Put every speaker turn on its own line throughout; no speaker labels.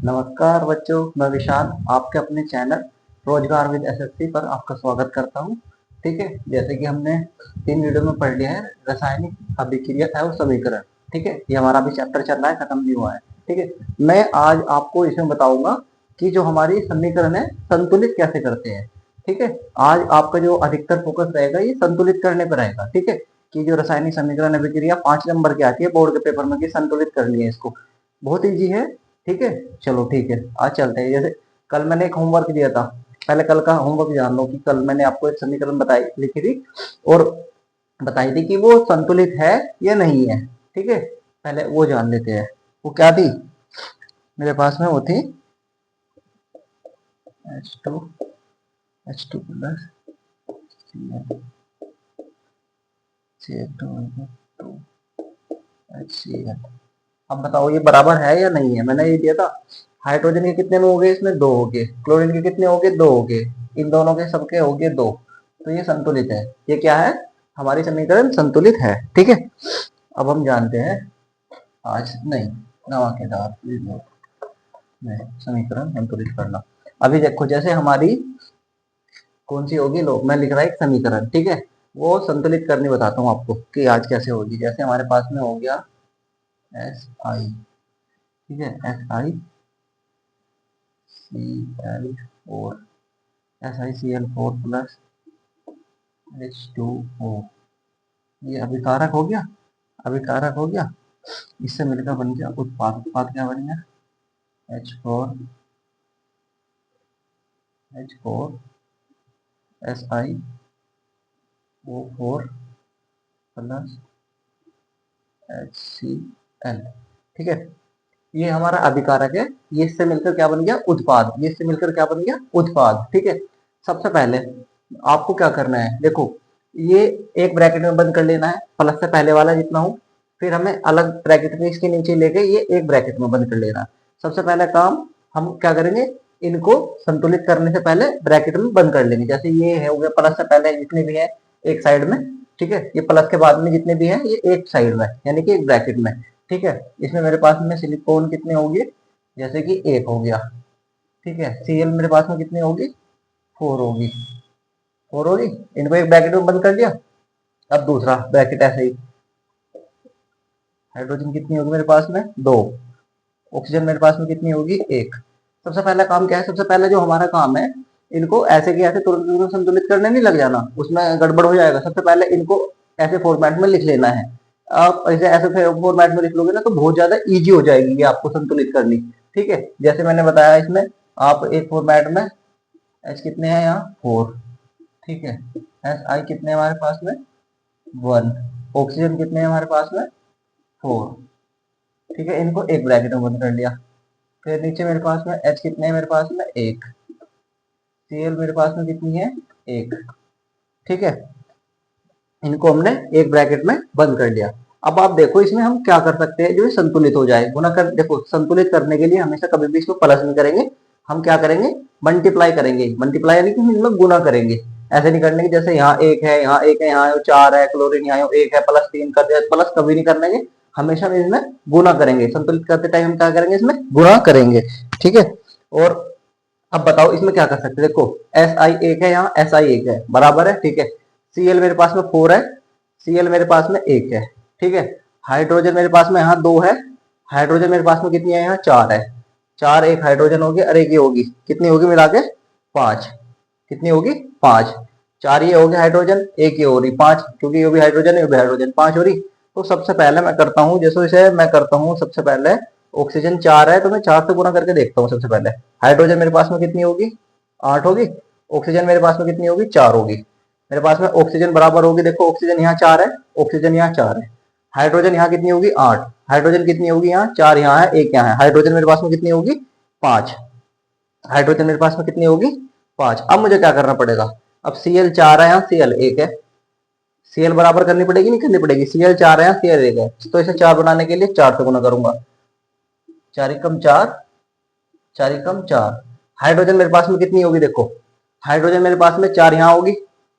नमस्कार बच्चों, मैं विशाल आपके अपने चैनल रोजगार विद एसएससी पर आपका स्वागत करता हूं। ठीक है, जैसे कि हमने 3 वीडियो में पढ़ लिया है रासायनिक अभिक्रिया एवं समीकरण। ठीक है, ये हमारा अभी चैप्टर चल रहा है, खत्म नहीं हुआ है। ठीक है, मैं आज आपको इसमें बताऊंगा कि जो हमारी समीकरण है संतुलित कैसे करते हैं। ठीक है, आज आपका जो अधिकतर फोकस रहेगा ये संतुलित करने पर रहेगा। ठीक है, कि जो रासायनिक समीकरण अभिक्रिया 5 नंबर की आती है बोर्ड के पेपर में कि संतुलित करनी है इसको, बहुत ईजी है। ठीक है, चलो ठीक है, आज चलते हैं। जैसे कल मैंने एक होमवर्क दिया था, पहले कल का होमवर्क जान लो कि कल मैंने आपको एक समीकरण बताई लिखी थी और बताई थी कि वो संतुलित है या नहीं है। ठीक है, पहले वो जान लेते हैं। वो क्या थी मेरे पास में? वो थी H2 H2 प्लस HCl। अब बताओ ये बराबर है या नहीं है? मैंने ये दिया था हाइड्रोजन के कितने में हो गए? इसमें 2 हो गए। क्लोरीन के कितने हो गए? 2 हो गए। इन दोनों के सबके हो गए 2। तो ये संतुलित है। ये क्या है? हमारी समीकरण संतुलित है। ठीक है, अब हम जानते हैं आज नहीं नवाकेदार में समीकरण संतुलित करना। अभी देखो, जैसे हमारी कौन सी होगी, लो मैं लिख रहा है एक समीकरण। ठीक है, वो संतुलित करनी बताता हूँ आपको कि आज कैसे होगी। जैसे हमारे पास में हो गया एस आई। ठीक है, S I Cl4 SiCl4 plus H2O। ये अभिकारक हो गया, अभिकारक हो गया। इससे मिलकर बन गया उत्पाद। उत्पाद क्या बन गया? H4 SiO4 plus HCl। ठीक है, ये हमारा अभिकारक है। ये इससे मिलकर क्या बन गया? उत्पाद। ये इससे मिलकर क्या बन गया? उत्पाद। ठीक है, सबसे पहले आपको क्या करना है, देखो ये एक ब्रैकेट में बंद कर लेना है, प्लस से पहले वाला जितना हो। फिर हमें अलग ब्रैकेट में इसके नीचे लेके ये एक ब्रैकेट में बंद कर लेना है। सबसे पहला काम हम क्या करेंगे, इनको संतुलित करने से पहले ब्रैकेट में बंद कर लेंगे। जैसे ये है हो गया, प्लस से पहले जितने भी है एक साइड में। ठीक है, ये प्लस के बाद में जितने भी है ये एक साइड में, यानी कि एक ब्रैकेट में। ठीक है, इसमें मेरे पास में सिलिकॉन कितने होंगे? जैसे कि 1 हो गया। ठीक है, Cl मेरे पास में कितनी होगी? 4 होगी। 4 होगी, इनको एक ब्रैकेट में बंद कर दिया। अब दूसरा ब्रैकेट ऐसे ही, हाइड्रोजन कितनी होगी मेरे पास में? 2। ऑक्सीजन मेरे पास में कितनी होगी? 1। सबसे पहला काम क्या है? सबसे पहला जो हमारा काम है, इनको ऐसे के ऐसे तुरंत तुरंत संतुलित करने नहीं लग जाना, उसमें गड़बड़ हो जाएगा। सबसे पहले इनको ऐसे फॉर्मेट में लिख लेना है। आप ऐसे ऐसे फॉर्मेट में लिख लोगे ना तो बहुत ज्यादा इजी हो जाएगी ये आपको संतुलित करनी। ठीक है, जैसे मैंने बताया इसमें आप एक फॉर्मेट में एच कितने हैं यहाँ? 4। ठीक है, एस आई कितने हमारे पास में? 1। ऑक्सीजन कितने हैं हमारे पास में? 4। ठीक है, इनको एक ब्रैकेट में बंद कर लिया। फिर नीचे मेरे पास में एच कितने हैं मेरे पास में? 1। सीएल मेरे पास में कितनी है? 1। ठीक है, इनको हमने एक ब्रैकेट में बंद कर लिया। अब आप देखो इसमें हम क्या कर सकते हैं जो संतुलित हो जाए। गुना कर, देखो संतुलित करने के लिए हमेशा कभी भी इसको प्लस नहीं करेंगे, हम क्या करेंगे? मल्टीप्लाई करेंगे। मल्टीप्लाई यानी कि हम इनमें गुना करेंगे। ऐसे नहीं करने की जैसे यहाँ 1 है, यहाँ 1 है, यहाँ 4 है, क्लोरीन यहाँ 1 है, प्लस 3 कर दिया। प्लस कभी नहीं करने के, हमेशा इसमें गुना करेंगे। संतुलित करते टाइम हम क्या करेंगे? इसमें गुना करेंगे। ठीक है, और अब बताओ इसमें क्या कर सकते हैं? देखो एस आई 1 है, यहाँ एस आई 1 है, बराबर है। ठीक है, सीएल मेरे पास में 4 है, सीएल मेरे पास में 1 है। ठीक है, हाइड्रोजन मेरे पास में यहाँ 2 है, हाइड्रोजन मेरे पास में कितनी है? यहाँ 4 है। 4 एक हाइड्रोजन होगी और एक ये होगी, कितनी होगी मिला के? 5। कितनी होगी? 5। 4 ये होगी हाइड्रोजन, एक ये हो रही 5, क्योंकि ये भी हाइड्रोजन है, ये भी हाइड्रोजन, 5 हो रही। तो सबसे पहले मैं करता हूँ, जैसे इसे मैं करता हूँ सबसे पहले, ऑक्सीजन 4 है तो मैं 4 से गुना करके देखता हूँ सबसे पहले। हाइड्रोजन मेरे पास में कितनी होगी? 8 होगी। ऑक्सीजन मेरे पास में कितनी होगी? 4 होगी। मेरे पास में ऑक्सीजन बराबर होगी, देखो ऑक्सीजन यहाँ 4 है, ऑक्सीजन यहाँ 4 है। हाइड्रोजन यहाँ कितनी होगी? 8। हाइड्रोजन कितनी होगी? यहाँ 4 यहाँ है, 1 यहाँ है। हाइड्रोजन मेरे पास में कितनी होगी? 5। हाइड्रोजन मेरे पास में कितनी होगी? 5। अब मुझे क्या करना पड़ेगा? अब Cl 4 है, यहाँ Cl 1 है। Cl बराबर करनी पड़ेगी, नहीं करनी पड़ेगी? Cl 4 है, यहाँ Cl 1 है, तो इसे 4 बनाने के लिए 4 से गुना करूंगा। 4 एकम 4, 4 एकम 4। हाइड्रोजन मेरे पास में कितनी होगी? देखो हाइड्रोजन मेरे पास में 4 यहाँ होगी,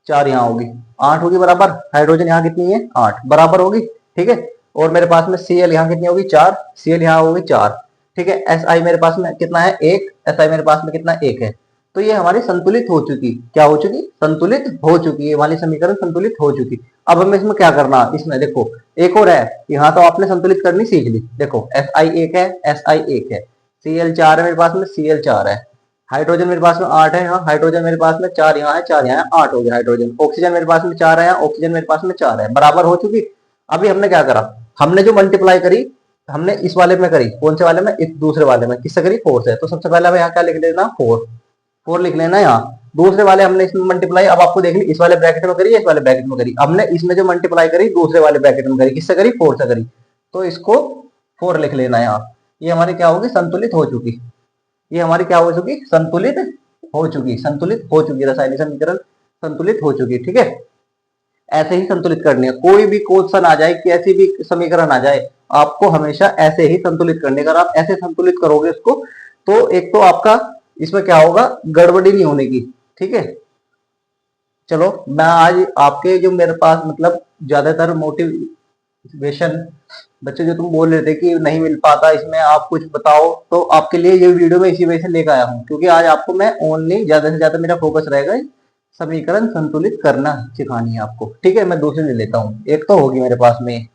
4 यहाँ होगी, 8 होगी बराबर। हाइड्रोजन यहाँ कितनी है? 8 बराबर होगी। ठीक है, और मेरे पास में Cl यहाँ कितनी होगी? 4। Cl यहाँ होगी 4। ठीक है। एस आई मेरे पास में कितना है, एक, एस आई मेरे पास में कितना, एक है। तो ये हमारी संतुलित हो चुकी, क्या हो चुकी, संतुलित हो चुकी है, वाली समीकरण संतुलित हो चुकी। अब हमें इसमें क्या करना, इसमें देखो एक और है, यहाँ तो आपने संतुलित करनी सीख ली। देखो एस आई एक है, एस आई एक है, सी एल चार है मेरे पास में, सी एल चार है, हाइड्रोजन मेरे पास में 8 है, यहाँ हाइड्रोजन मेरे पास में 4 यहाँ है, 4 यहाँ है, 8 हो गया हाइड्रोजन। ऑक्सीजन मेरे पास में 4 है, यहाँ ऑक्सीजन मेरे पास में 4 है, बराबर हो चुकी। अभी हमने क्या करा, हमने जो मल्टीप्लाई करी, हमने इस वाले में करी, कौन से वाले में, इस दूसरे वाले में, किससे करी, 4 से। तो सबसे पहले हमें यहाँ क्या लिख लेना, 4, 4 लिख लेना यहाँ। दूसरे वाले हमने इसमें मल्टीप्लाई, अब आपको देख ली, इस वाले ब्रैकेट में करी, इस वाले ब्रैकेट में करी। हमने इसमें जो मल्टीप्लाई करी दूसरे वाले ब्रैकेट में करी, किससे करी, 4 से करी, तो इसको 4 लिख लेना यहाँ। ये हमारी क्या होगी, संतुलित हो चुकी। ये हमारी क्या हो चुकी, संतुलित हो चुकी, संतुलित हो चुकी, रासायनिक समीकरण संतुलित हो चुकी। ठीक है, ऐसे ही संतुलित करनी है। कोई भी क्वेश्चन आ जाए, कैसी भी समीकरण आ जाए, आपको हमेशा ऐसे ही संतुलित करने का। अगर आप ऐसे संतुलित करोगे इसको, तो एक तो आपका इसमें क्या होगा, गड़बड़ी नहीं होने की। ठीक है, चलो मैं आज आपके जो मेरे पास मतलब ज्यादातर मोटिवेशन बच्चे जो तुम बोल रहे थे कि नहीं मिल पाता इसमें, आप कुछ बताओ, तो आपके लिए ये वीडियो में इसी वजह से लेकर आया हूँ, क्योंकि आज आपको मैं ओनली ज्यादा से ज्यादा मेरा फोकस रहेगा समीकरण संतुलित करना सिखानी है आपको। ठीक है, मैं दूसरी ले लेता हूँ, एक तो होगी मेरे पास में,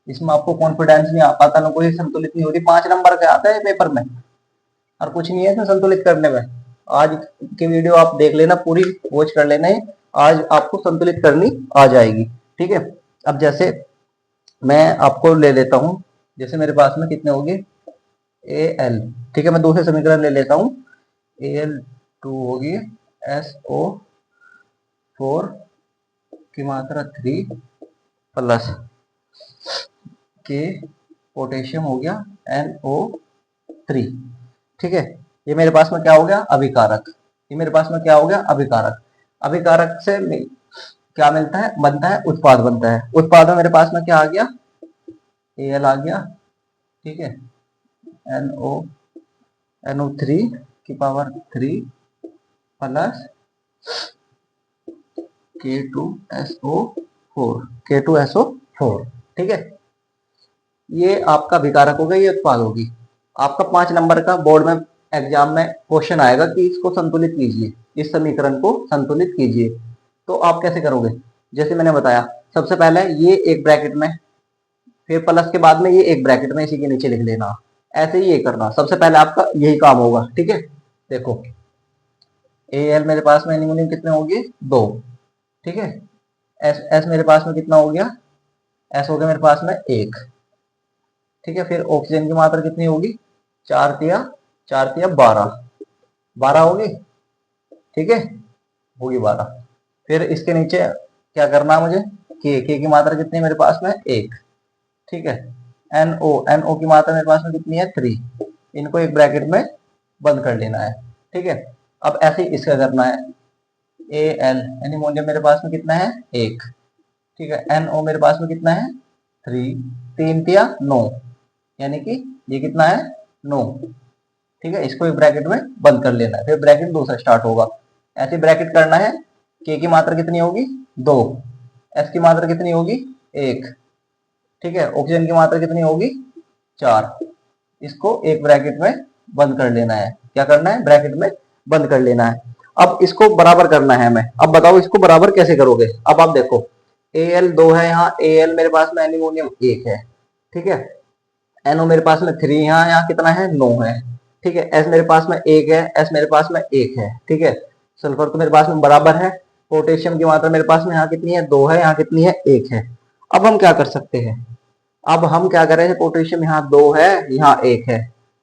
इसमें आपको कॉन्फिडेंस नहीं आ पाता ना, कोई संतुलित नहीं होती, 5 नंबर का आता है पेपर में और कुछ नहीं है इसमें संतुलित करने में। आज की वीडियो आप देख लेना, पूरी वॉच कर लेना है, आज आपको संतुलित करनी आ जाएगी। ठीक है, अब जैसे मैं आपको ले लेता हूं, जैसे मेरे पास में कितने होंगे, ए एल, ठीक है, मैं दूसरे समीकरण ले लेता हूं, ए एल टू होगी, एस ओ 4 की मात्रा 3 प्लस के पोटेशियम हो गया NO3। ठीक है, ये मेरे पास में क्या हो गया, अभिकारक। ये मेरे पास में क्या हो गया, अभिकारक। अभिकारक से क्या मिलता है, बनता है उत्पाद, बनता है उत्पाद में मेरे पास में क्या आ गया, Al आ गया। ठीक है, NO3 की पावर 3 प्लस K2SO4। ठीक है, ये आपका विकारक होगा, ये उत्पाद होगी। आपका 5 नंबर का बोर्ड में एग्जाम में क्वेश्चन आएगा कि इसको संतुलित कीजिए, इस समीकरण को संतुलित कीजिए। तो आप कैसे करोगे, जैसे मैंने बताया, सबसे पहले ये एक ब्रैकेट में, फिर प्लस के बाद में ये एक ब्रैकेट में, इसी के नीचे लिख लेना, ऐसे ही ये करना। सबसे पहले आपका यही काम होगा। ठीक है, देखो Al मेरे पास में एल्यूमिनियम कितने होंगे, 2। ठीक है, एस मेरे पास में कितना हो गया, एस हो गया मेरे पास में 1। ठीक है, फिर ऑक्सीजन की मात्रा कितनी होगी, 4 तिया 12, 12 होगी। ठीक है, होगी 12। फिर इसके नीचे क्या करना है मुझे, के की मात्रा कितनी है मेरे पास में, 1। ठीक है, NO की मात्रा मेरे पास में कितनी है, 3। इनको एक ब्रैकेट में बंद कर लेना है। ठीक है, अब ऐसे ही इसका करना है, Al एल्यूमिनियम मेरे पास में कितना है, 1। ठीक है, NO मेरे पास में कितना है, 3, 3 तिया 9, यानी कि ये कितना है, 9। ठीक है, इसको एक ब्रैकेट में बंद कर लेना है, फिर ब्रैकेट दूसरा स्टार्ट होगा। ऐसे ब्रैकेट करना है, के की मात्रा कितनी होगी, 2, एस की मात्रा कितनी होगी, 1। ठीक है, ऑक्सीजन की मात्रा कितनी होगी, 4। इसको एक ब्रैकेट में बंद कर लेना है। क्या करना है, ब्रैकेट में बंद कर लेना है। अब इसको बराबर करना है हमें। अब बताओ इसको बराबर कैसे करोगे। अब आप देखो Al 2 है, यहाँ Al मेरे पास में एल्यूमिनियम 1 है। ठीक है, NO मेरे पास में 3, यहाँ कितना है, 9 है। ठीक है, S मेरे पास में 1 है, S मेरे पास में 1 है। ठीक है, सल्फर तो मेरे पास में बराबर है। पोटेशियम की मात्रा मेरे पास में यहाँ कितनी है, 2 है, यहाँ कितनी है, 1 है। अब हम क्या कर सकते हैं, अब हम क्या करें, पोटेशियम यहाँ 2 है, यहाँ 1 है।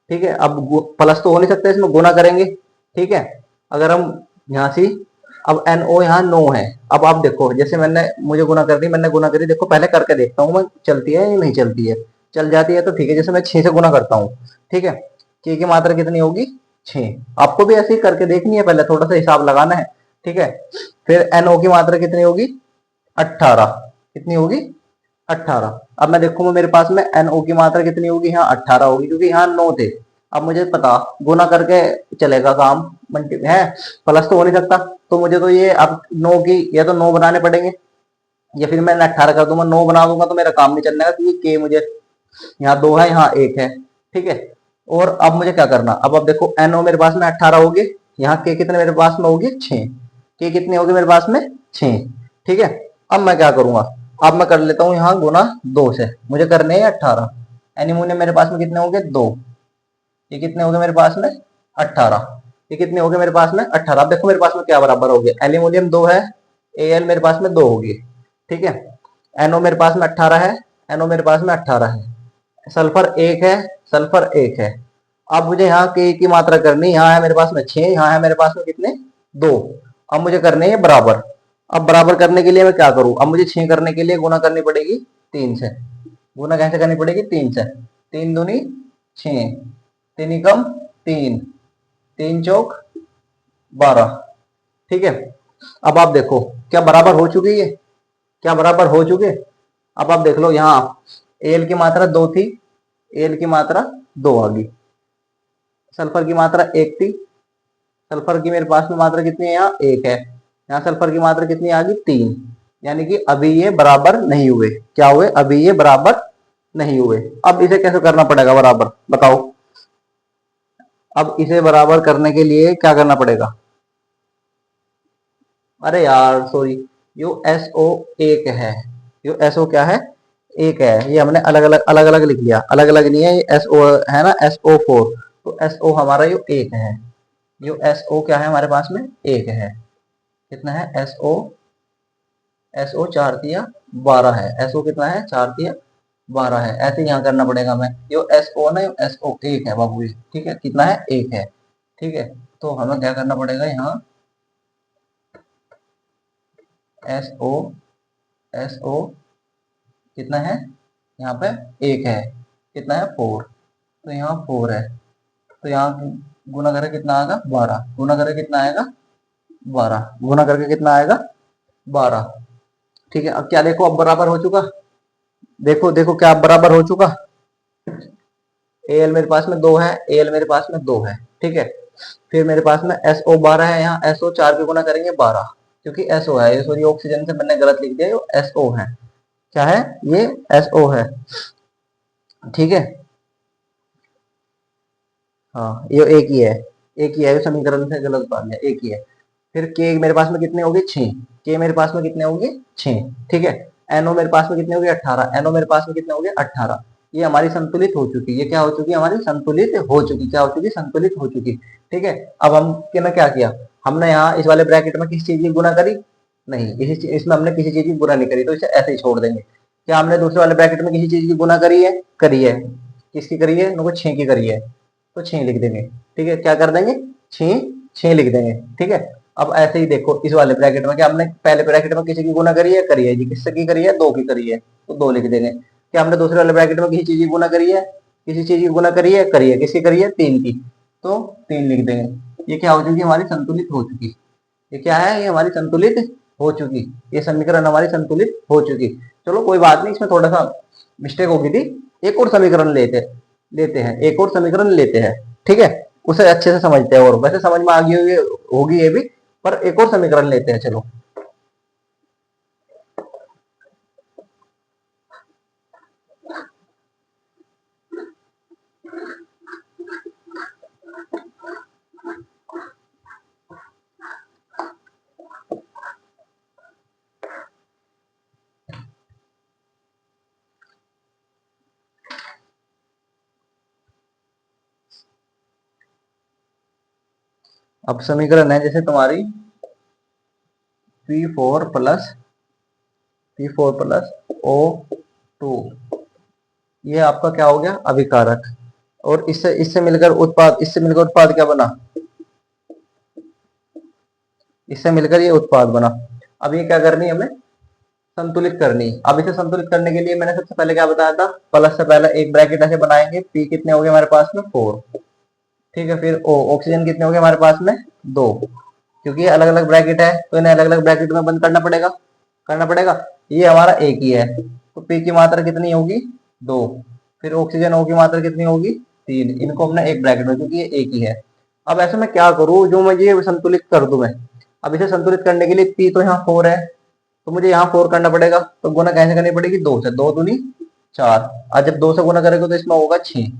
ठीक है, अब प्लस तो हो नहीं सकता, इसमें गुना करेंगे। ठीक है, अगर हम यहाँ से, अब NO यहाँ 9 है। अब आप देखो, जैसे मुझे गुना कर दी, मैंने गुना करी, देखो पहले करके देखता हूँ मैं, चलती है या नहीं चलती है। चल जाती है तो ठीक है, जैसे मैं 6 से गुना करता हूँ। ठीक है, के की मात्रा कितनी होगी, 6। आपको भी ऐसे ही करके देखनी है, पहले थोड़ा सा हिसाब लगाना है। ठीक है, फिर NO की मात्रा कितनी होगी, 18। कितनी होगी, 18। अब मैं देखूंगा मेरे पास में NO की मात्रा कितनी होगी, यहाँ 18 होगी, क्योंकि यहाँ 9 थे। अब मुझे पता, गुना करके चलेगा काम, है प्लस तो हो नहीं सकता, तो मुझे तो ये अब 9 की, या तो 9 बनाने पड़ेंगे, या फिर मैं 18 कर दूंगा, 9 बना दूंगा तो मेरा काम नहीं चलने का, क्योंकि के मुझे यहाँ 2 है, यहाँ 1 है। ठीक है, और अब मुझे क्या करना, अब देखो NO मेरे पास में 18 हो गए, यहाँ के कितने मेरे पास में होगी 6, के कितने हो गए मेरे पास में 6। ठीक है, अब मैं क्या करूंगा, अब मैं कर लेता हूँ यहाँ गुना 2 से, मुझे करने हैं 18। एल्यूमिनियम मेरे पास में कितने हो गए 2, ये कितने हो गए मेरे पास में 18, ये कितने हो गए मेरे पास में 18। अब देखो मेरे पास में क्या बराबर हो गया, एल्यूमिनियम 2 है, Al मेरे पास में 2 होगी। ठीक है, NO मेरे पास में 18 है, NO मेरे पास में 18 है, सल्फर 1 है, सल्फर 1 है। अब मुझे यहाँ के की मात्रा करनी, यहाँ है मेरे पास में 6, यहाँ है मेरे पास में कितने 2। अब मुझे करने हैं बराबर। अब बराबर करने के लिए मैं क्या करूं, अब मुझे 6 करने के लिए गुना करनी पड़ेगी 3 से। गुना कैसे करनी पड़ेगी 3 से, 3 दूनी 6, 3 एकम 3, 3 चौक 12। ठीक है, अब आप देखो क्या बराबर हो चुकी है, क्या बराबर हो चुके। अब आप देख लो यहाँ एल की मात्रा 2 थी, एल की मात्रा 2 आ गई, सल्फर की मात्रा 1 थी, सल्फर की मेरे पास में मात्रा कितनी है यहाँ 1 है, यहाँ सल्फर की मात्रा कितनी आ गई 3। यानी कि अभी ये बराबर नहीं हुए, क्या हुए, अभी ये बराबर नहीं हुए। अब इसे कैसे करना पड़ेगा बराबर, बताओ। अब इसे बराबर करने के लिए क्या करना पड़ेगा, अरे यार सॉरी, यो SO 1 है, यो SO क्या है 1 है, ये हमने अलग अलग लिख लिया, अलग अलग नहीं है, ये SO है ना, SO4, तो SO हमारा यो 1 है, यो SO क्या है हमारे पास में 1 है। कितना है SO 4 दिया 12 है, SO कितना है 4 दिया 12 है। ऐसे यहाँ करना पड़ेगा मैं, यो SO ना, यो SO 1 है बाबू, ठीक है, कितना है 1 है। ठीक है, तो हमें क्या करना पड़ेगा यहाँ SO कितना है यहाँ पे 1 है, कितना है 4, तो यहाँ 4 है, तो यहाँ गुना करके कितना आएगा 12, गुना करके कितना आएगा 12, गुना करके कितना आएगा 12। ठीक है, अब क्या देखो, अब बराबर हो चुका, देखो देखो क्या बराबर हो चुका। Al मेरे पास में 2 है, Al मेरे पास में 2 है। ठीक है, फिर मेरे पास में SO 12 है, यहाँ SO 4 पे गुना करेंगे 12, क्योंकि SO है, ये सॉरी ऑक्सीजन से मैंने गलत लिख दिया, ये SO है, क्या है ये SO है। ठीक है, हाँ ये एक ही है, एक ही है, समीकरण से गलत बात है, एक ही है। फिर के मेरे पास में कितने हो गए 6, के मेरे पास में कितने होंगे 6। ठीक है, NO मेरे पास में कितने हो गए 18, NO मेरे पास में कितने हो गए 18। ये हमारी संतुलित हो चुकी, ये क्या हो चुकी हमारी संतुलित हो चुकी, क्या हो चुकी संतुलित हो चुकी। ठीक है, अब हम क्या किया, हमने यहाँ इस वाले ब्रैकेट में किसी चीज की गुना करी नहीं, इसमें हमने किसी चीज की गुना नहीं करी, तो इसे ऐसे ही छोड़ देंगे। क्या हमने दूसरे वाले ब्रैकेट में किसी चीज की गुना करी है, करी है, किसकी करी है, 6 की करी है, तो 6 लिख देंगे। ठीक है, क्या कर देंगे 6 6 लिख देंगे। ठीक है, अब ऐसे ही देखो इस वाले ब्रैकेट में, क्या हमने पहले ब्रैकेट में किसी की गुना करी है जी, किससे की करी है 2 की करी है, तो 2 लिख देंगे। क्या हमने दूसरे वाले ब्रैकेट में किसी चीज की गुना करी है, किसी चीज की गुना करी है किसकी करी है 3 की, तो 3 लिख देंगे। ये क्या हो चुकी हमारी संतुलित हो चुकी, ये क्या है ये हमारी संतुलित हो चुकी, ये समीकरण हमारी संतुलित हो चुकी। चलो कोई बात नहीं, इसमें थोड़ा सा मिस्टेक हो गई थी, एक और समीकरण लेते हैं, एक और समीकरण लेते हैं। ठीक है, उसे अच्छे से समझते हैं, और वैसे समझ में आ गई होगी ये भी, पर एक और समीकरण लेते हैं चलो। अब समीकरण है जैसे तुम्हारी P4 प्लस O2, ये आपका क्या हो गया अभिकारक, और इससे मिलकर उत्पाद क्या बना, इससे मिलकर ये उत्पाद बना। अब ये क्या करनी है हमें संतुलित करनी। अब इसे संतुलित करने के लिए मैंने सबसे पहले क्या बताया था, प्लस से पहले एक ब्रैकेट ऐसे बनाएंगे, पी कितने हो गए हमारे पास में 4। ठीक है, फिर ओ ऑक्सीजन कितने हो गए हमारे पास में 2, क्योंकि ये अलग अलग ब्रैकेट है तो इन्हें अलग अलग ब्रैकेट में बंद करना पड़ेगा। ये हमारा एक ही है, तो पी की मात्रा कितनी होगी 2, फिर ऑक्सीजन ओ की मात्रा कितनी होगी 3, इनको हमने एक ब्रैकेट में, क्योंकि ये एक ही है। अब ऐसे में क्या करूं जो मुझे संतुलित कर दूं मैं। अब इसे संतुलित करने के लिए पी तो यहाँ 4 है, तो मुझे यहाँ 4 करना पड़ेगा, तो गुना कैसे करनी पड़ेगी, 2 से, 2 दूनी 4। आज जब 2 से गुना करेंगे तो इसमें होगा 6।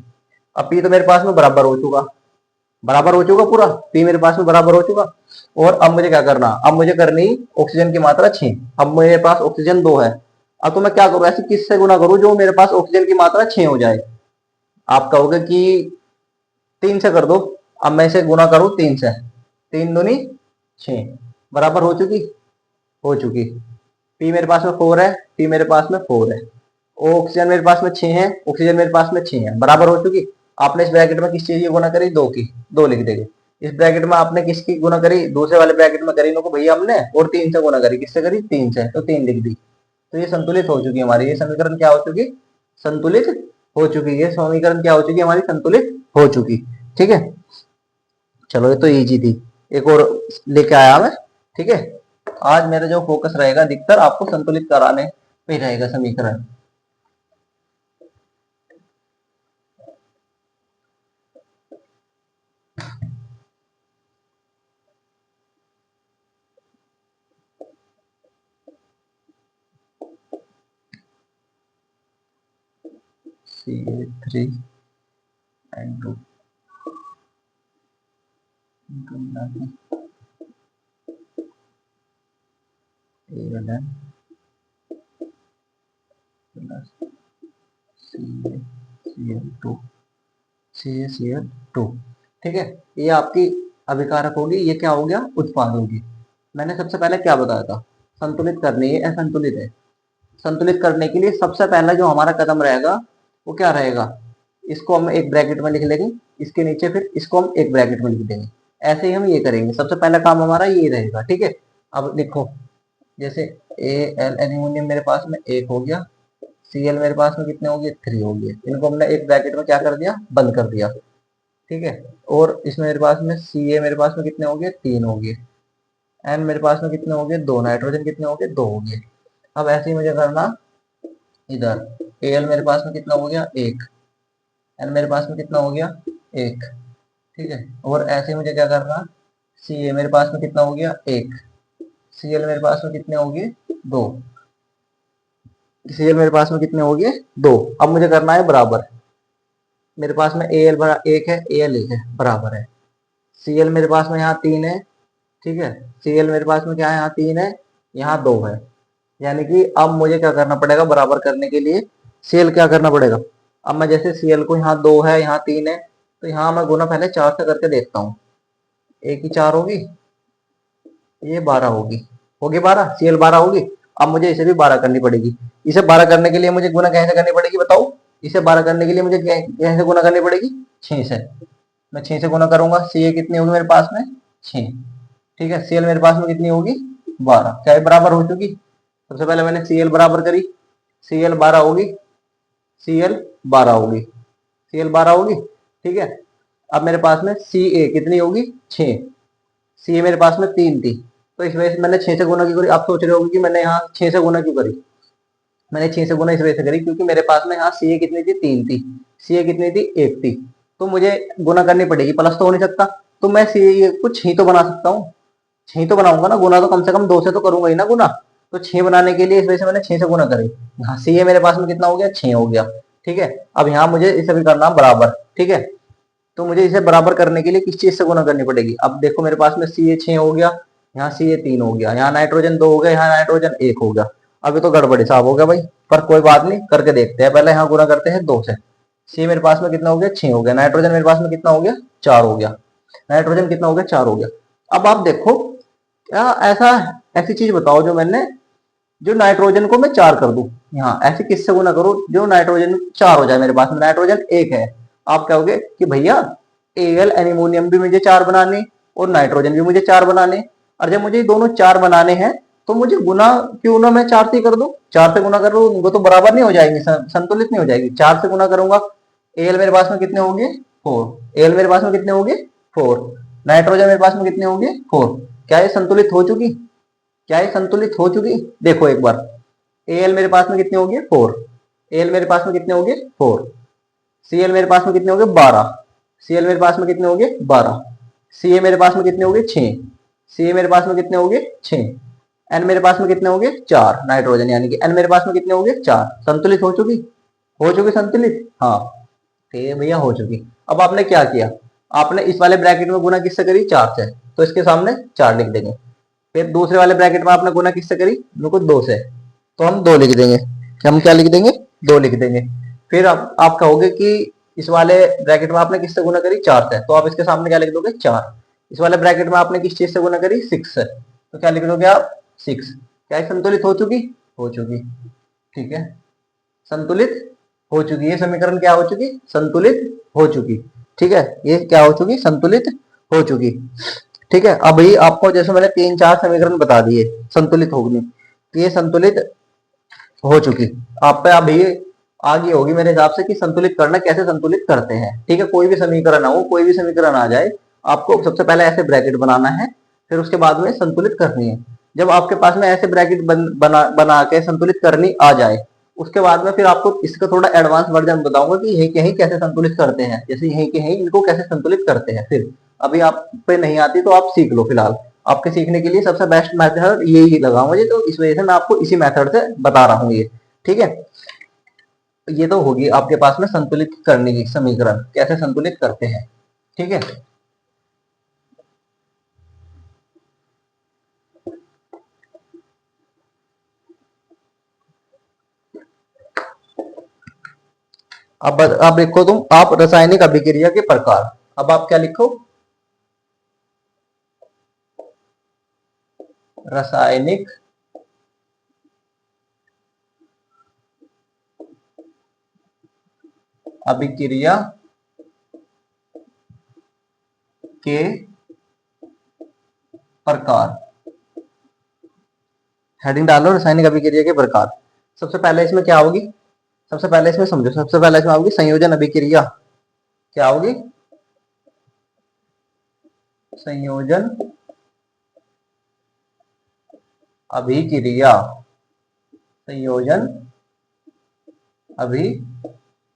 अब पी तो मेरे पास में बराबर हो चुका, बराबर हो चुका पूरा, पी मेरे पास में बराबर हो चुका। और अब मुझे क्या करना, अब मुझे करनी ऑक्सीजन की मात्रा 6। अब मेरे पास ऑक्सीजन 2 है। अब तो मैं क्या करूं, ऐसे किससे गुना करूं जो मेरे पास ऑक्सीजन की मात्रा 6 हो जाए। आप कहोगे कि 3 से कर दो। अब मैं इसे गुना करूं 3 से, 3 दूनी 6, बराबर हो चुकी, हो चुकी। पी मेरे पास में 4 है, पी मेरे पास में 4 है। ऑक्सीजन मेरे पास में 6 है, ऑक्सीजन मेरे पास में 6 है, बराबर हो चुकी। आपने इस ब्रैकेट में किस चीज की गुना करी, 2 की, 2 लिख देंगे। इस ब्रैकेट में आपने किसकी गुना करी, दूसरे वाले ब्रैकेट में करी, को भैया हमने, और 3 से गुना करी, किससे करी, 3 से, तो 3 लिख दी। तो ये संतुलित हो चुकी हमारी, ये समीकरण क्या हो चुकी, संतुलित हो चुकी। ये समीकरण क्या हो चुकी हमारी, संतुलित हो चुकी। ठीक है, चलो ये तो इजी थी। एक और लेके आया मैं। ठीक है, आज मेरा जो फोकस रहेगा अधिकतर आपको संतुलित कराने पे रहेगा समीकरण। CA3N2 ALN plus CaCl2 CaCl2। ठीक है, ये आपकी अभिकारक होगी, ये क्या हो गया, उत्पाद होगी। मैंने सबसे पहले क्या बताया था, संतुलित करनी है, असंतुलित है। संतुलित करने के लिए सबसे पहला जो हमारा कदम रहेगा वो क्या रहेगा, इसको हम एक ब्रैकेट में लिख लेंगे, इसके नीचे फिर इसको हम एक ब्रैकेट में लिख देंगे। ऐसे ही हम ये करेंगे, सबसे पहला काम हमारा ये रहेगा। ठीक है, अब देखो, जैसे एल एल्यूमिनियम मेरे पास में 1 हो गया, Cl मेरे पास में कितने हो गए, 3 हो गए। इनको हमने एक ब्रैकेट में क्या कर दिया, बंद कर दिया। ठीक है, और इसमें मेरे पास में Ca मेरे पास में कितने हो गए, 3 हो गए। N मेरे पास में कितने हो गए, 2। नाइट्रोजन कितने हो गए, 2 हो गए। अब ऐसे ही मुझे करना इधर, Al मेरे पास में कितना हो गया, 1। N मेरे पास में कितना हो गया, 1। ठीक है, और ऐसे ही मुझे क्या करना, Ca मेरे पास में कितना हो गया, 1। Cl मेरे पास में कितने हो गए, 2। Cl मेरे पास में कितने हो गए, 2। अब मुझे करना है बराबर, मेरे पास में Al बड़ा 1 है, Al 1 है, बराबर है। Cl मेरे पास में यहाँ 3 है। ठीक है, Cl मेरे पास में क्या है, यहाँ 3 है, यहाँ 2 है। यानी कि अब मुझे क्या करना पड़ेगा, बराबर करने के लिए Cl क्या करना पड़ेगा। अब मैं जैसे Cl को यहाँ 2 है, यहाँ 3 है, तो यहाँ मैं गुना पहले 4 से करके देखता हूँ। 1 की 4 होगी, ये 12 होगी 12, Cl 12 होगी। अब मुझे इसे भी 12 करनी पड़ेगी। इसे 12 करने के लिए मुझे गुना कैसे करनी पड़ेगी बताओ, इसे 12 करने के लिए मुझे कैसे गुना करनी पड़ेगी, 6 से। मैं 6 से गुना करूंगा, Ca कितनी होगी मेरे पास में, 6। ठीक है, Cl मेरे पास में कितनी होगी, 12। क्या ये बराबर हो चुकी, सबसे पहले मैंने Cl बराबर करी, Cl 12 होगी, Cl 12 होगी, Cl 12 होगी। ठीक है, अब मेरे पास में Ca कितनी होगी, 6। Ca मेरे पास में 3 थी, तो इस वजह से मैंने 6 से गुना क्यों करी। आप सोच रहे होगे कि मैंने यहाँ 6 से गुना क्यों करी। मैंने 6 से गुना इस वजह से करी क्योंकि मेरे पास में यहाँ Ca कितनी थी, 3 थी, Ca कितनी थी, 1 थी। तो मुझे गुना करनी पड़ेगी, प्लस तो हो नहीं सकता, तो मैं Ca को 6 तो बना सकता हूँ, 6 तो बनाऊंगा ना, गुना तो कम से कम 2 से तो करूंगा ही ना गुना। तो 6 बनाने के लिए इस वजह से मैंने 6 से गुना करी। यहाँ Ca मेरे पास में कितना हो गया, 6 हो गया। ठीक है, अब यहाँ मुझे इसे भी करना बराबर। ठीक है, तो मुझे इसे बराबर करने के लिए किस चीज से गुना करनी पड़ेगी। अब देखो मेरे पास में Ca 6 हो गया, यहाँ Ca 3 हो गया, यहाँ नाइट्रोजन 2 हो गया, यहाँ नाइट्रोजन 1 हो गया। अभी तो गड़बड़ी साहब हो गया भाई, पर कोई बात नहीं, करके देखते हैं। पहले यहाँ गुना करते हैं 2 से। C मेरे पास में कितना हो गया, 6 हो गया। नाइट्रोजन मेरे पास में कितना हो गया, 4 हो गया। नाइट्रोजन कितना हो गया, 4 हो गया। अब आप देखो, क्या ऐसी चीज बताओ जो मैंने, जो नाइट्रोजन को मैं 4 कर दूं, यहाँ ऐसे किससे गुना करूं जो नाइट्रोजन 4 हो जाए। मेरे पास में नाइट्रोजन 1 है। आप कहोगे कि भैया Al एल्यूमिनियम भी मुझे 4 बनाने और नाइट्रोजन भी मुझे 4 बनाने, और जब मुझे दोनों 4 बनाने हैं तो मुझे गुना क्यों ना मैं 4 से कर दूं। 4 से गुना कर लूं, वो तो बराबर नहीं हो जाएंगे, संतुलित नहीं हो जाएगी। 4 से गुना करूंगा, Al मेरे पास में कितने होंगे, 4। Al मेरे पास में कितने होंगे, 4। नाइट्रोजन मेरे पास में कितने होंगे, 4। क्या ये संतुलित हो चुकी, क्या ये संतुलित हो चुकी, देखो एक बार। Al मेरे पास में कितने हो गए, 4। Al मेरे पास में कितने हो गए, 4। Cl मेरे पास में कितने हो गए, 12। Cl मेरे पास में कितने हो गए, 12। Ca मेरे पास में कितने हो गए, 6। Ca मेरे पास में कितने हो गए, 6। एन मेरे पास में कितने हो गए 4 नाइट्रोजन, यानी कि एन मेरे पास में कितने हो गए 4। संतुलित हो चुकी संतुलित, हाँ ठीक है भैया हो चुकी। अब आपने क्या किया, आपने इस वाले ब्रैकेट में गुना किससे करी 4 से, तो इसके सामने 4 लिख देंगे। फिर दूसरे वाले ब्रैकेट में आपने गुना किससे करी, देखो 2 से, तो हम 2 लिख देंगे। हम क्या लिख देंगे 2 लिख देंगे। फिर आप कहोगे कि इस वाले ब्रैकेट में आपने किससे गुना करी 4 से, तो आप इसके सामने क्या लिख दोगे 4। इस वाले ब्रैकेट में आपने किस चीज से गुना करी 6 से, तो क्या लिख दोगे आप 6। क्या संतुलित हो चुकी, ठीक है संतुलित हो चुकी। ये समीकरण क्या हो चुकी, संतुलित हो चुकी, ठीक है ये क्या हो चुकी, संतुलित हो चुकी, ठीक है। अभी आपको जैसे मैंने 3-4 समीकरण बता दिए संतुलित होगी, तो ये संतुलित हो चुकी। आप पे अभी आ गई होगी मेरे हिसाब से कि संतुलित करना कैसे संतुलित करते हैं, ठीक है। कोई भी समीकरण हो, कोई भी समीकरण आ जाए, आपको सबसे पहले ऐसे ब्रैकेट बनाना है, फिर उसके बाद में संतुलित करनी है। जब आपके पास में ऐसे ब्रैकेट बना के संतुलित करनी आ जाए, उसके बाद में फिर आपको इसका थोड़ा एडवांस वर्जन बताऊंगा कि यही के ही कैसे संतुलित करते हैं, जैसे यही के ही इनको कैसे संतुलित करते हैं। फिर अभी आप पे नहीं आती तो आप सीख लो, फिलहाल आपके सीखने के लिए सबसे बेस्ट मेथड यही लगा मुझे, तो इस वजह से मैं आपको इसी मेथड से बता रहा हूँ ये, ठीक है। ये तो होगी आपके पास में संतुलित करने की समीकरण, कैसे संतुलित करते हैं, ठीक है। अब लिखो तुम, आप रासायनिक अभिक्रिया के प्रकार। अब आप क्या लिखो, रासायनिक अभिक्रिया के प्रकार। हेडिंग डालो रासायनिक अभिक्रिया के प्रकार। सबसे पहले इसमें क्या होगी, सबसे पहले इसमें समझो, सबसे पहले इसमें होगी संयोजन अभिक्रिया। क्या होगी, संयोजन अभिक्रिया, संयोजन अभिक्रिया।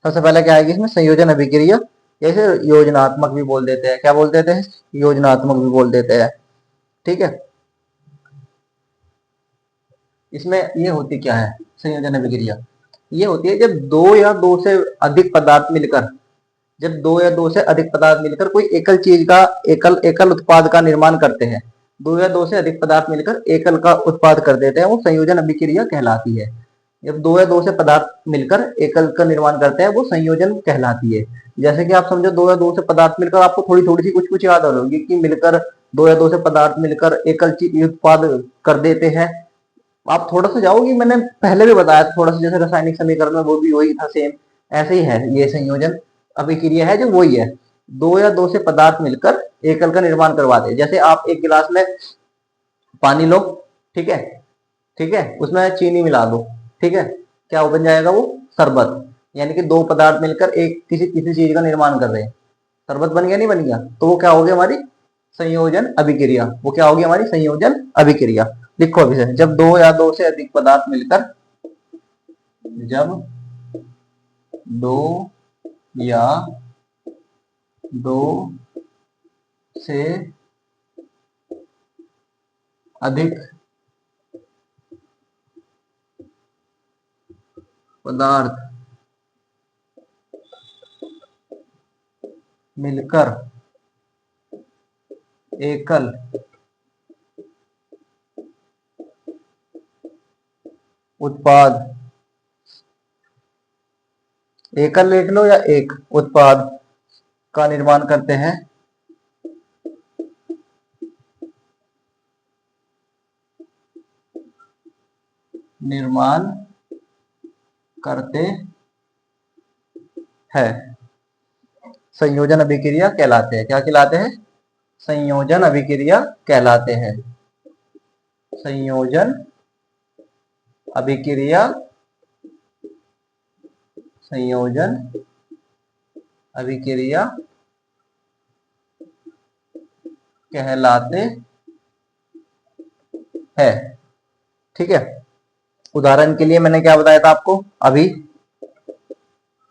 सबसे पहले क्या आएगी इसमें, संयोजन अभिक्रिया, जैसे योजनात्मक भी बोल देते हैं, क्या बोल देते हैं, योजनात्मक भी बोल देते हैं, ठीक है। इसमें ये होती क्या है संयोजन अभिक्रिया, ये होती है जब दो या दो से अधिक पदार्थ मिलकर, जब दो या दो से अधिक पदार्थ मिलकर कोई एकल चीज का, एकल एकल उत्पाद का निर्माण करते हैं। दो या दो से अधिक पदार्थ मिलकर एकल का उत्पाद कर देते हैं, वो संयोजन अभिक्रिया कहलाती है। जब दो या दो से पदार्थ मिलकर एकल का निर्माण करते हैं, वो संयोजन कहलाती है। जैसे कि आप समझो दो या दो से पदार्थ मिलकर, आपको थोड़ी थोड़ी सी कुछ कुछ याद आ रही कि मिलकर दो या दो से पदार्थ मिलकर एकल चीज उत्पाद कर देते हैं। आप थोड़ा सा जाओगी, मैंने पहले भी बताया था थोड़ा सा, जैसे रासायनिक समीकरण में वो भी वही था सेम, ऐसे ही है ये संयोजन अभिक्रिया है जो वही है। दो या दो से पदार्थ मिलकर एकल का निर्माण करवाते हैं। जैसे आप एक गिलास में पानी लो, ठीक है, ठीक है, उसमें चीनी मिला दो, ठीक है, क्या वो बन जाएगा, वो शरबत। यानी कि दो पदार्थ मिलकर एक किसी किसी चीज का निर्माण कर रहे हैं, शरबत बन गया नहीं बन गया, तो वो क्या हो गया हमारी संयोजन अभिक्रिया। वो क्या होगी हमारी संयोजन अभिक्रिया। लिखो अभी से, जब दो या दो से अधिक पदार्थ मिलकर, जब दो या दो से अधिक पदार्थ मिलकर एकल उत्पाद, एकल लिख लो या एक उत्पाद का निर्माण करते हैं, निर्माण करते हैं, संयोजन अभिक्रिया कहलाते हैं। क्या कहलाते हैं, संयोजन अभिक्रिया कहलाते हैं। संयोजन अभिक्रिया, संयोजन अभिक्रिया कहलाते हैं, ठीक है। उदाहरण के लिए मैंने क्या बताया था आपको अभी,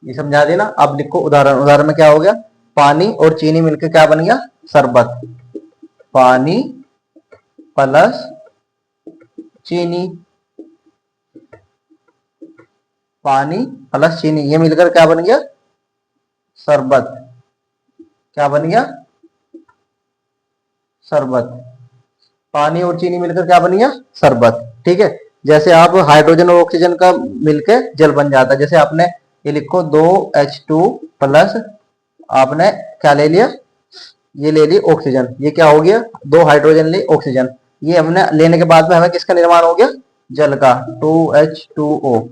ये समझा देना। अब लिखो उदाहरण, उदाहरण में क्या हो गया, पानी और चीनी मिलकर क्या बन गया, शरबत। पानी प्लस चीनी, पानी प्लस चीनी, ये मिलकर क्या बन गया? शरबत। क्या बन गया? शरबत। पानी और चीनी मिलकर क्या बन गया? शरबत। ठीक है, जैसे आप हाइड्रोजन और ऑक्सीजन का मिलकर जल बन जाता है। जैसे आपने ये लिखो 2H2 प्लस आपने क्या ले लिया? ये ले ली ऑक्सीजन। ये क्या हो गया? 2 हाइड्रोजन ली ऑक्सीजन। ये हमने लेने के बाद में हमें किसका निर्माण हो गया? जल का। 2H2O,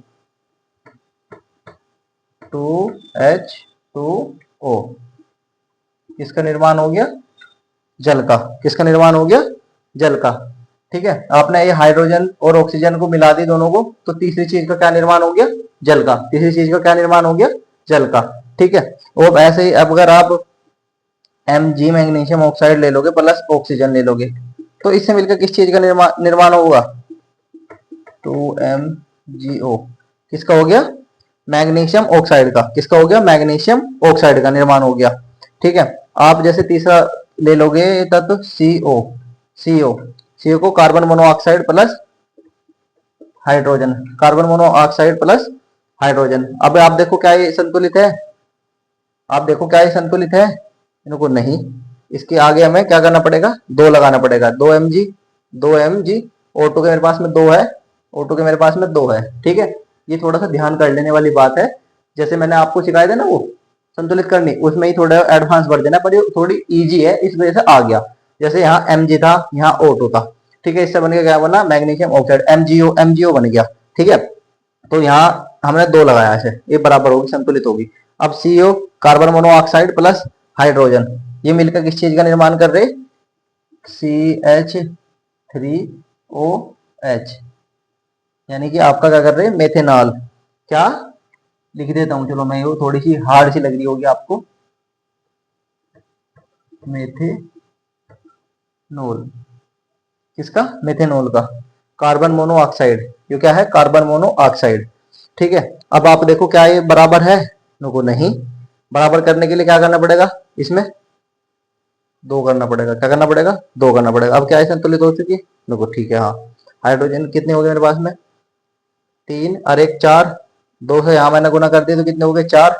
2H2O, किसका निर्माण हो गया? जल का। किसका निर्माण हो गया? जल का। ठीक है, आपने ये हाइड्रोजन और ऑक्सीजन को मिला दी दोनों को, तो तीसरी चीज का क्या निर्माण हो गया? जल का। तीसरी चीज का क्या निर्माण हो गया? जल का। ठीक है, और ऐसे ही अब अगर आप Mg मैग्नीशियम ऑक्साइड ले लोगे प्लस ऑक्सीजन ले लोगे, तो इससे मिलकर किस चीज का निर्माण होगा? 2MgO, किसका हो गया? मैग्नीशियम ऑक्साइड का। किसका हो गया? मैग्नीशियम ऑक्साइड का निर्माण हो गया। ठीक है, आप जैसे तीसरा ले लोगे तत्व CO, CO को carbon monoxide plus hydrogen, carbon monoxide plus hydrogen. अब आप देखो क्या ये संतुलित है? आप देखो क्या ये संतुलित है? इनको नहीं, इसके आगे हमें क्या करना पड़ेगा? 2 लगाना पड़ेगा। 2Mg, 2Mg, O2 के मेरे पास में 2 है, O2 के मेरे पास में 2 है। ठीक है, ये थोड़ा सा ध्यान कर लेने वाली बात है। जैसे मैंने आपको सिखाया था ना वो संतुलित करनी, उसमें ही थोड़ा एडवांस वर्जन है, पर ये थोड़ी इजी है, इस वजह से आ गया। जैसे यहाँ Mg था, यहाँ O2 था। ठीक है, इससे बन के क्या बना? मैग्नीशियम ऑक्साइड, MgO बन गया। ठीक है, तो यहाँ हमने 2 लगाया ऐसे, ये बराबर होगी, संतुलित होगी। अब CO, carbon monoxide plus hydrogen, ये मिलकर किस चीज का निर्माण कर रहे? CH3OH, यानी कि आपका क्या कर रहे हैं? मेथेनॉल। क्या लिख देता हूं, चलो मैं, वो थोड़ी सी हार्ड सी लग रही होगी आपको। मेथेनॉल, किसका? मेथेनॉल का। कार्बन मोनोऑक्साइड, ये क्या है? Carbon monoxide. ठीक है, अब आप देखो क्या ये बराबर है? नको नहीं, बराबर करने के लिए क्या करना पड़ेगा? इसमें 2 करना पड़ेगा। क्या करना पड़ेगा? 2 करना पड़ेगा। अब क्या है? संतुलित हो चुकी है। देखो ठीक है, हाँ। हाइड्रोजन कितने हो गए मेरे पास में? 3 और 1 4, 2 से यहाँ मैंने गुना कर दिया तो कितने हो गए? 4।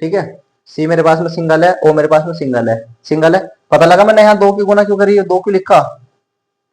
ठीक है, सी मेरे पास में सिंगल है, ओ मेरे पास में सिंगल है, सिंगल है। पता लगा मैंने यहाँ 2 की गुना क्यों करी है? 2 क्यों लिखा?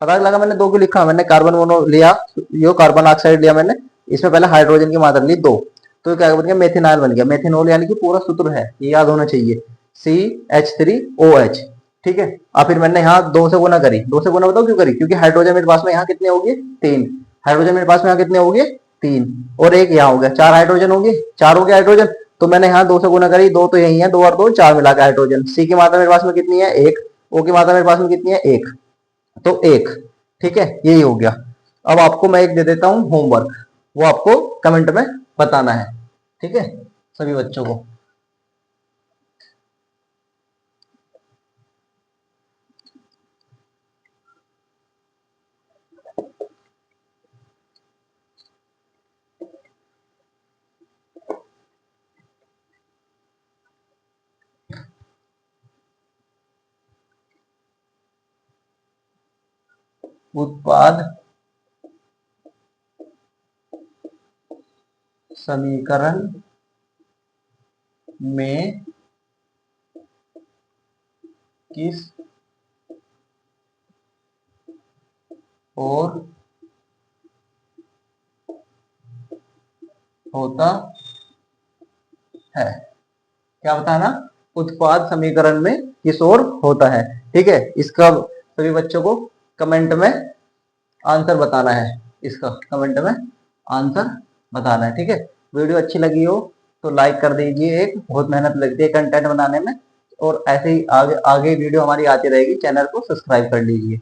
पता लगा मैंने 2 क्यों लिखा? मैंने कार्बन मोनो लिया, यो कार्बन ऑक्साइड लिया मैंने, इसमें पहले हाइड्रोजन की मात्रा ली 2, तो क्या बन गया? मेथेनॉल बन गया। मेथेनॉल यानी कि पूरा सूत्र है, ये याद होना चाहिए, CH3OH। ठीक है, और फिर मैंने यहाँ 2 से गुना करी। 2 से गुना बताओ क्यों करी? क्योंकि हाइड्रोजन मेरे पास में यहाँ कितने हो गए? 3। हाइड्रोजन मेरे पास में यहाँ कितने हो गए? 3, और 1 यहाँ हो गया, 4 हाइड्रोजन हो गए। 4 हो गया हाइड्रोजन, तो मैंने यहाँ 2 से गुना करी। 2 तो यही है, 2 और 2 4 मिला के हाइड्रोजन। सी की मात्रा मेरे पास में कितनी है? 1। ओ की मात्रा मेरे पास में कितनी है? 1, तो 1। ठीक है, यही हो गया। अब आपको मैं एक दे देता हूं होमवर्क, वो आपको कमेंट में बताना है। ठीक है, सभी बच्चों को। उत्पाद समीकरण में किस और होता है? क्या बताना? उत्पाद समीकरण में किस ओर होता है। ठीक है, इसका सभी बच्चों को कमेंट में आंसर बताना है। इसका कमेंट में आंसर बताना है। ठीक है, वीडियो अच्छी लगी हो तो लाइक कर दीजिए। एक बहुत मेहनत लगती है कंटेंट बनाने में, और ऐसे ही आगे आगे वीडियो हमारी आती रहेगी। चैनल को सब्सक्राइब कर लीजिए।